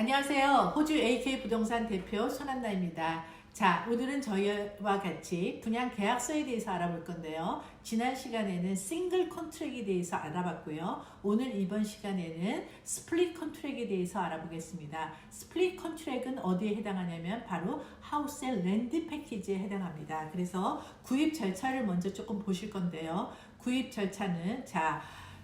안녕하세요. 호주 AK 부동산 대표 손한나입니다. 자, 오늘은 저희와 같이 분양 계약서에 대해서 알아볼 건데요. 지난 시간에는 싱글 컨트랙에 대해서 알아봤고요. 오늘 이번 시간에는 스플릿 컨트랙에 대해서 알아보겠습니다. 스플릿 컨트랙은 어디에 해당하냐면 바로 하우스 앤 랜드 패키지에 해당합니다. 그래서 구입 절차를 먼저 조금 보실 건데요. 구입 절차는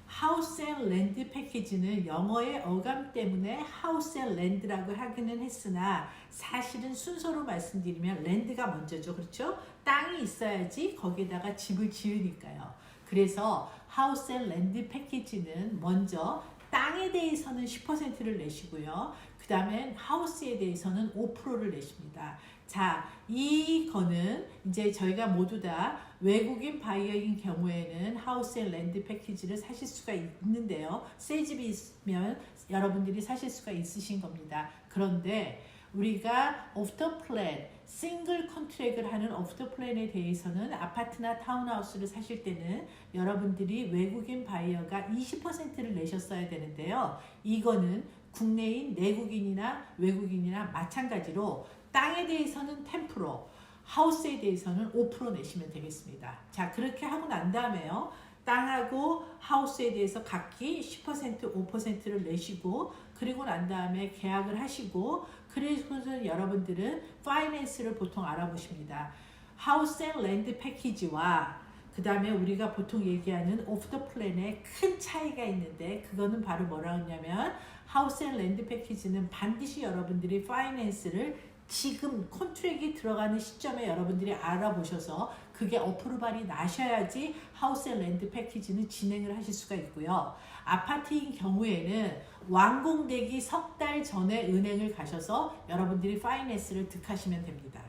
하우스 앤 랜드 패키지는 영어의 어감 때문에 하우스 앤 랜드라고 하기는 했으나 사실은 순서로 말씀드리면 랜드가 먼저죠. 그렇죠? 땅이 있어야지 거기에다가 집을 지으니까요. 그래서 하우스 앤 랜드 패키지는 먼저 땅에 대해서는 10%를 내시고요. 그 다음에 하우스에 대해서는 5%를 내십니다. 자, 이거는 이제 저희가 모두 다 외국인 바이어인 경우에는 하우스 앤 랜드 패키지를 사실 수가 있는데요. 새 집이 있으면 여러분들이 사실 수가 있으신 겁니다. 그런데 우리가 오프 더 플랜, 싱글 컨트랙을 하는 오프 더 플랜에 대해서는 아파트나 타운하우스를 사실 때는 여러분들이 외국인 바이어가 20%를 내셨어야 되는데요. 이거는 국내인 내국인이나 외국인이나 마찬가지로 땅에 대해서는 10%, 하우스에 대해서는 5% 내시면 되겠습니다. 자, 그렇게 하고 난 다음에요. 땅하고 하우스에 대해서 각기 10%, 5%를 내시고 그리고 난 다음에 계약을 하시고 그래서 여러분들은 파이낸스를 보통 알아보십니다. 하우스 앤 랜드 패키지와 그 다음에 우리가 보통 얘기하는 오프 더 플랜에 큰 차이가 있는데 그거는 바로 뭐라고 하냐면 하우스 앤 랜드 패키지는 반드시 여러분들이 파이낸스를 지금 컨트랙이 들어가는 시점에 여러분들이 알아보셔서 그게 어프루발이 나셔야지 하우스 앤 랜드 패키지는 진행을 하실 수가 있고요. 아파트인 경우에는 완공되기 석 달 전에 은행을 가셔서 여러분들이 파이낸스를 득하시면 됩니다.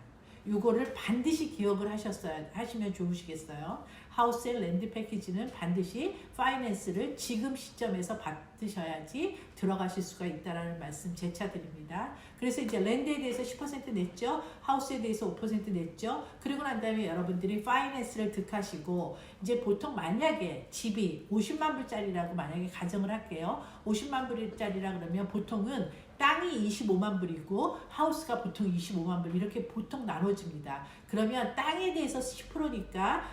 요거를 반드시 기억을 하시면 좋으시겠어요. 하우스 앤 랜드 패키지는 반드시 파이낸스를 지금 시점에서 받으셔야지 들어가실 수가 있다라는 말씀 재차 드립니다. 그래서 이제 랜드에 대해서 10% 냈죠. 하우스에 대해서 5% 냈죠. 그리고 난 다음에 여러분들이 파이낸스를 득하시고 이제 보통 만약에 집이 50만 불짜리라고 만약에 가정을 할게요. 50만 불짜리라 그러면 보통은 땅이 25만 불이고 하우스가 보통 25만 불 이렇게 보통 나눠집니다. 그러면 땅에 대해서 10%니까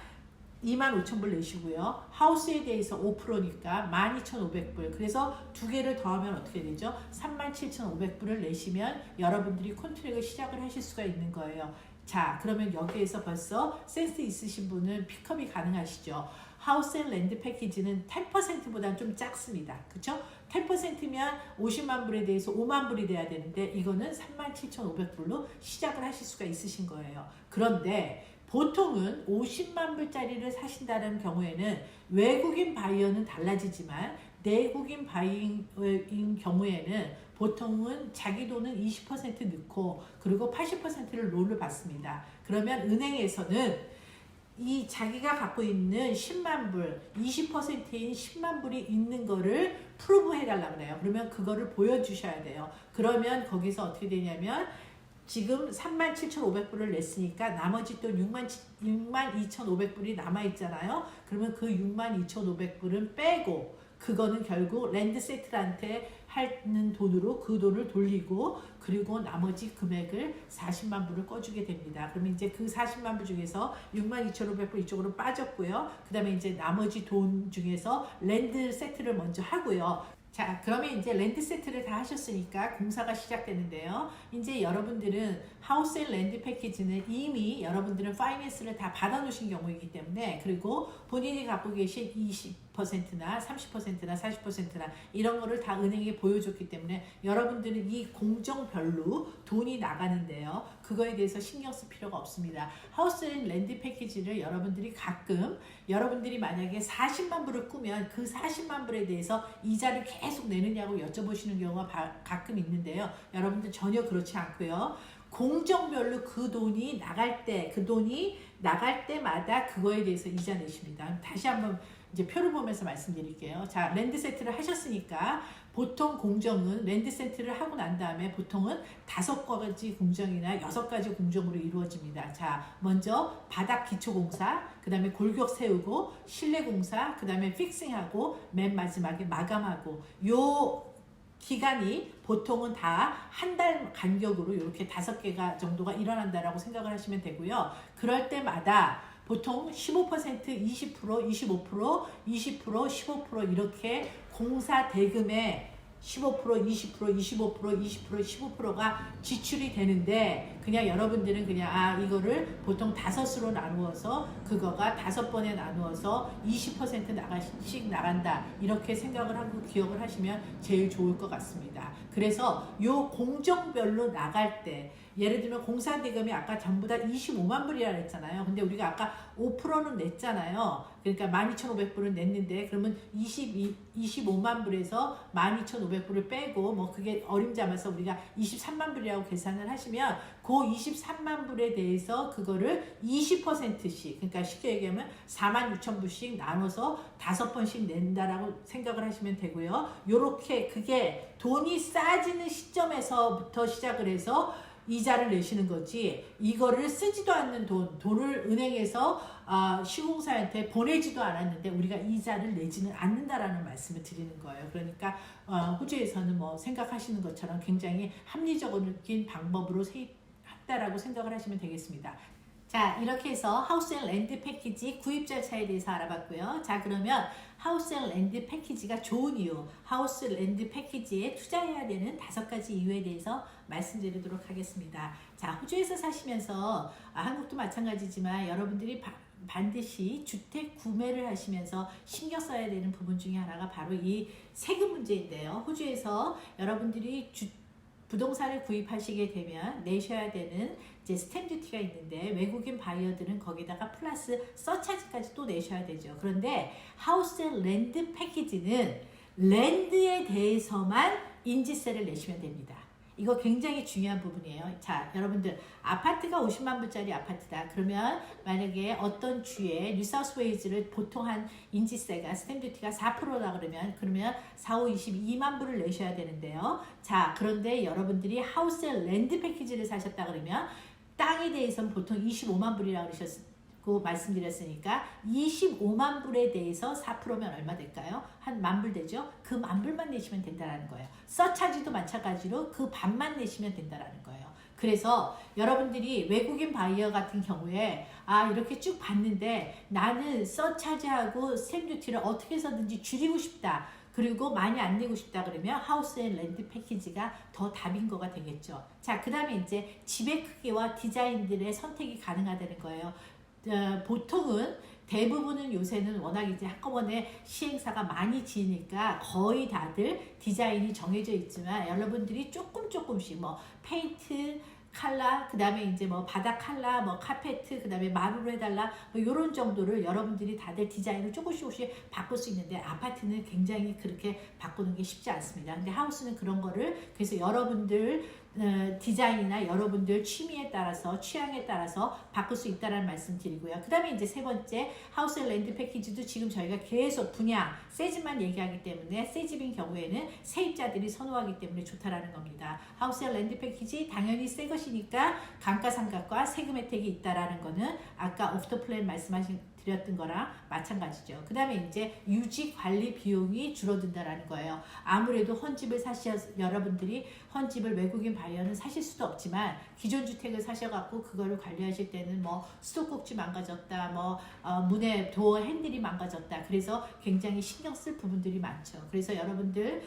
25,000불 내시고요. 하우스에 대해서 5%니까 12,500불. 그래서 두 개를 더하면 어떻게 되죠? 37,500불을 내시면 여러분들이 컨트랙을 시작을 하실 수가 있는 거예요. 자, 그러면 여기에서 벌써 센스 있으신 분은 픽업이 가능하시죠. 하우스 앤 랜드 패키지는 10%보다는 좀 작습니다. 그렇죠? 10%면 50만 불에 대해서 5만 불이 돼야 되는데 이거는 37,500불로 시작을 하실 수가 있으신 거예요. 그런데 보통은 50만 불짜리를 사신다는 경우에는 외국인 바이어는 달라지지만 내국인 바이어인 경우에는 보통은 자기 돈은 20% 넣고 그리고 80%를 론을 받습니다. 그러면 은행에서는 이 자기가 갖고 있는 10만 불, 20%인 10만 불이 있는 거를 프루브 해달라고 그래요. 그러면 그거를 보여주셔야 돼요. 그러면 거기서 어떻게 되냐면 지금 37,500불을 냈으니까 나머지 또 62,500불이 남아있잖아요. 그러면 그 62,500불은 빼고 그거는 결국 랜드세트한테 하는 돈으로 그 돈을 돌리고 그리고 나머지 금액을 40만 불을 꺼주게 됩니다. 그러면 이제 그 40만 불 중에서 62,500불 이쪽으로 빠졌고요. 그 다음에 이제 나머지 돈 중에서 랜드 세트를 먼저 하고요. 자, 그러면 이제 랜드 세트를 다 하셨으니까 공사가 시작되는데요. 이제 여러분들은 하우스 앤 랜드 패키지는 이미 여러분들은 파이낸스를 다 받아놓으신 경우이기 때문에 그리고 본인이 갖고 계신 20%나 30%나 40%나 이런 거를 다 은행에 보여줬기 때문에 여러분들은 이 공정별로 돈이 나가는데요. 그거에 대해서 신경 쓸 필요가 없습니다. 하우스 앤 랜드 패키지를 여러분들이 가끔 여러분들이 만약에 40만 불을 꾸면 그 40만 불에 대해서 이자를 계속 내느냐고 여쭤보시는 경우가 가끔 있는데요. 여러분들 전혀 그렇지 않고요. 공정별로 그 돈이 나갈 때, 그 돈이 나갈 때마다 그거에 대해서 이자 내십니다. 다시 한번 이제 표를 보면서 말씀드릴게요. 자, 랜드 세트를 하셨으니까 보통 공정은 랜드 세트를 하고 난 다음에 보통은 5가지 공정이나 6가지 공정으로 이루어집니다. 자, 먼저 바닥 기초 공사, 그 다음에 골격 세우고, 실내 공사, 그 다음에 픽싱하고, 맨 마지막에 마감하고, 요 기간이 보통은 다 한 달 간격으로 이렇게 5개가 정도가 일어난다라고 생각을 하시면 되고요. 그럴 때마다 보통 15%, 20%, 25%, 20%, 15% 이렇게 공사 대금에 15%, 20%, 25%, 20%, 15%가 지출이 되는데 그냥 여러분들은 그냥 이거를 보통 5으로 나누어서 그거가 5번에 나누어서 20% 나가씩 나간다 이렇게 생각을 하고 기억을 하시면 제일 좋을 것 같습니다. 그래서 요 공정별로 나갈 때 예를 들면 공사 대금이 아까 전부 다 25만 불이라 했잖아요. 근데 우리가 아까 5%는 냈잖아요. 그러니까 12,500불은 냈는데 그러면 25만 불에서 12,500불을 빼고 뭐 그게 어림잡아서 우리가 23만 불이라고 계산을 하시면 그 23만 불에 대해서 그거를 20%씩 그러니까 쉽게 얘기하면 46,000불씩 나눠서 5번씩 낸다라고 생각을 하시면 되고요. 요렇게 그게 돈이 싸지는 시점에서부터 시작을 해서 이자를 내시는 거지 이거를 쓰지도 않는 돈을 은행에서 시공사한테 보내지도 않았는데 우리가 이자를 내지는 않는다라는 말씀을 드리는 거예요. 그러니까 호주에서는 뭐 생각하시는 것처럼 굉장히 합리적인 방법으로 세입했다라고 생각을 하시면 되겠습니다. 자, 이렇게 해서 하우스 앤 랜드 패키지 구입 절차에 대해서 알아봤고요. 자, 그러면 하우스 앤 랜드 패키지가 좋은 이유, 하우스 랜드 패키지에 투자해야 되는 5가지 이유에 대해서 말씀드리도록 하겠습니다. 자, 호주에서 사시면서 한국도 마찬가지지만 여러분들이 반드시 주택 구매를 하시면서 신경 써야 되는 부분 중에 하나가 바로 이 세금 문제인데요. 호주에서 여러분들이 부동산을 구입하시게 되면 내셔야 되는 이제 스탬 듀티가 있는데 외국인 바이어들은 거기다가 플러스 서차지까지 또 내셔야 되죠. 그런데 하우스 앤 랜드 패키지는 랜드에 대해서만 인지세를 내시면 됩니다. 이거 굉장히 중요한 부분이에요. 자, 여러분들 아파트가 50만 불짜리 아파트다. 그러면 만약에 어떤 주에 뉴사우스웨일즈를 보통 한 인지세가 스탬 듀티가 4%다 그러면 4, 5, 22만 불을 내셔야 되는데요. 자, 그런데 여러분들이 하우스 앤 랜드 패키지를 사셨다 그러면 땅에 대해서는 보통 25만 불이라고 그러셨고 말씀드렸으니까 25만 불에 대해서 4%면 얼마 될까요? 한 10,000불 되죠? 그 10,000불만 내시면 된다는 거예요. 서차지도 마찬가지로 그 반만 내시면 된다는 거예요. 그래서 여러분들이 외국인 바이어 같은 경우에 이렇게 쭉 봤는데 나는 서차지하고 스탬 듀티를 어떻게 해서든지 줄이고 싶다. 그리고 많이 안 내고 싶다 그러면 하우스 앤 랜드 패키지가 더 답인 거가 되겠죠. 자, 그 다음에 이제 집의 크기와 디자인들의 선택이 가능하다는 거예요. 보통은 대부분은 요새는 워낙 이제 한꺼번에 시행사가 많이 지으니까 거의 다들 디자인이 정해져 있지만 여러분들이 조금씩 뭐 페인트 칼라, 그 다음에 이제 뭐 바닥 칼라, 뭐 카페트, 그 다음에 마루로 해달라, 뭐 요런 정도를 여러분들이 다들 디자인을 조금씩 바꿀 수 있는데 아파트는 굉장히 그렇게 바꾸는 게 쉽지 않습니다. 근데 하우스는 그런 거를 그래서 여러분들 디자인이나 여러분들 취미에 따라서 취향에 따라서 바꿀 수 있다는 말씀 드리고요. 그 다음에 이제 세 번째 하우스 앤 랜드 패키지도 지금 저희가 계속 분양 새 집만 얘기하기 때문에 새 집인 경우에는 세입자들이 선호하기 때문에 좋다라는 겁니다. 하우스 앤 랜드 패키지 당연히 새 것이니까 감가상각과 세금 혜택이 있다라는 거는 아까 오프 더 플랜 드렸던 거랑 마찬가지죠. 그 다음에 이제 유지 관리 비용이 줄어든다라는 거예요. 아무래도 헌집을 여러분들이 헌집을 외국인 바이어는 사실 수도 없지만 기존 주택을 사셔갖고 그거를 관리하실 때는 뭐 수도꼭지 망가졌다, 뭐 문에 도어 핸들이 망가졌다. 그래서 굉장히 신경 쓸 부분들이 많죠. 그래서 여러분들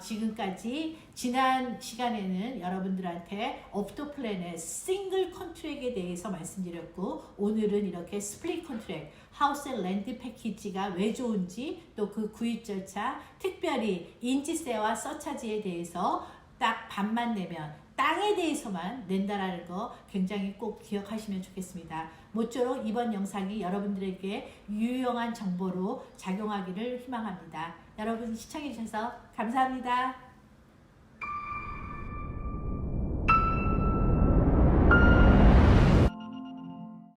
지금까지 지난 시간에는 여러분들한테 오프 더 플랜의 싱글 컨트랙에 대해서 말씀드렸고 오늘은 이렇게 스플릿 컨트랙 하우스 앤 랜드 패키지가 왜 좋은지 또 그 구입 절차 특별히 인지세와 서차지에 대해서 딱 반만 내면 땅에 대해서만 낸다라는 거 굉장히 꼭 기억하시면 좋겠습니다. 모쪼록 이번 영상이 여러분들에게 유용한 정보로 작용하기를 희망합니다. 여러분 시청해 주셔서 감사합니다.